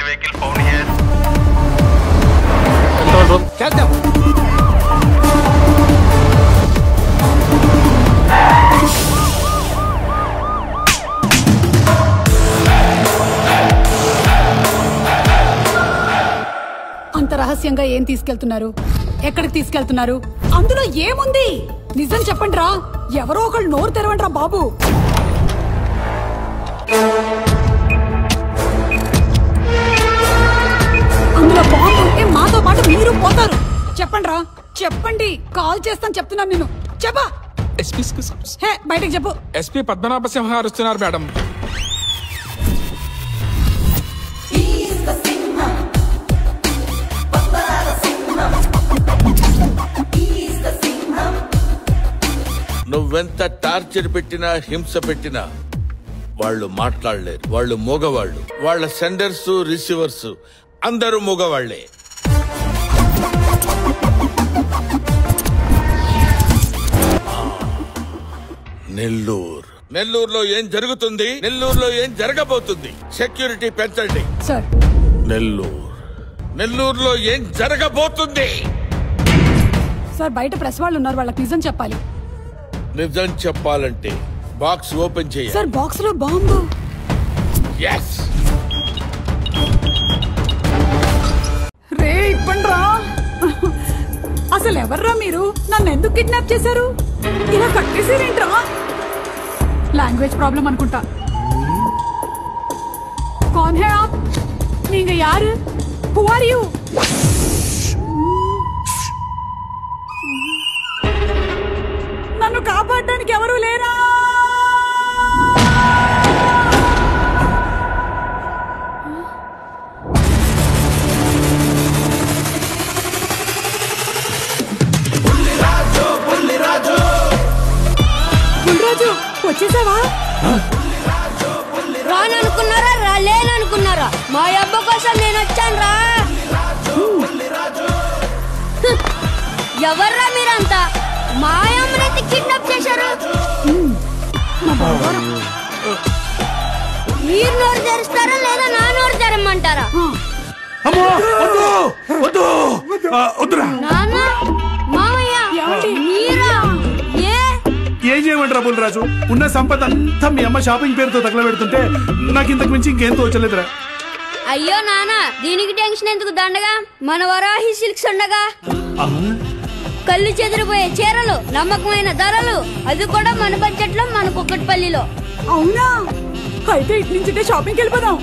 vehicle found here. Catch them. అంత రహస్యంగా ఏం తీసుకెళ్తున్నారు? ఎక్కడికి తీసుకెళ్తున్నారు? అందులో ఏముంది? నిజం చెప్పండి రా. ఎవరో ఒకళ్ళు నోరు తెరవండి రా బాబు. అందులో బాంబు ఉంటే మాతో పాటు మీరు పోతారు. చెప్పండి రా, చెప్పండి. కాల్ చేస్తాను చెప్తున్నాను నేను. చెప్పా. బయటకు చెప్పు. ఎస్పీ పద్మనాభ సింహ గారు వస్తున్నారు మేడం. నువ్వెంత టార్చర్ పెట్టినా హింస పెట్టినా వాళ్ళు మాట్లాడలేరు. వాళ్ళు మూగవాళ్ళు. వాళ్ళ సెండర్స్ రిసీవర్స్ అందరూ మూగవాళ్లే. నెల్లూరులో ఏం జరుగుతుంది? నెల్లూరులో ఏం జరగబోతుంది? సెక్యూరిటీ పెంచండి సార్. నెల్లూరులో ఏం జరగబోతుంది? సార్ బయట ప్రెస్ వాళ్ళు ఉన్నారు, వాళ్ళకి నిజం చెప్పాలి. నిజం చెప్పాలంటే బాక్స్ ఓపెన్ చేయాలి. సార్ బాక్స్ లో బాంబు. yes రే ఇప్పండ్రా. అసలు ఎవర్రా మీరు? నన్ను ఎందుకు కిడ్నాప్ చేశారు? ఇలా కట్టేసారేంట్రా? లాంగ్వేజ్ ప్రాబ్లం అనుకుంటా. कौन है आप? நீங்க யாரு? Who are you? నన్ను కాపాడడానికి ఎవరు లేరా? బుల్లిరాజు వచ్చేసావా? రాననుకున్నారా? రాలేననుకున్నారా? మా అబ్బ కోసం నేను వచ్చాను రా. ఎవర్రా మీరంతా? మా అమ్మనైతే కిడ్నాప్ చేశారు. మీరు నోరు తెరుస్తారా లేదా నా నోరు తెరమ్మంటారా? నాన్న, మామయ్య, మీరా? ఏం చేయమంటారా బుల్లిరాజు? ఉన్న సంపద అంతా మీ అమ్మ షాపింగ్ పేరుతో తగలబెడుతుంటే నాకు ఇంతకు మించి ఇంకేం తోచలేదురా. అయ్యో నాన్న, దీనికి టెన్షన్ ఎందుకు? దండగా మన వరాహి సిల్క్స్ ఉండగా. కళ్ళు చెదిరిపోయే చీరలు, నమ్మకమైన ధరలు, అది కూడా మన బడ్జెట్ లో, మన కుక్కట్పల్లిలో. అవునా? అయితే ఇటు నుంచి షాపింగ్కి వెళ్ళిపోదాం.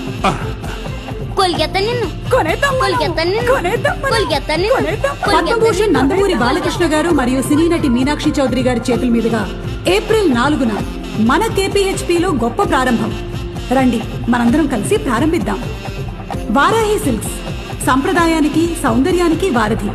పద్మభూషణ్ నందమూరి బాలకృష్ణ గారు మరియు సినీ నటి మీనాక్షి చౌదరి గారి చేతుల మీదుగా ఏప్రిల్ 4న మన KPHPలో గొప్ప ప్రారంభం. రండి మనందరం కలిసి ప్రారంభిద్దాం. వారాహి సిల్క్స్, సంప్రదాయానికి సౌందర్యానికి వారధి.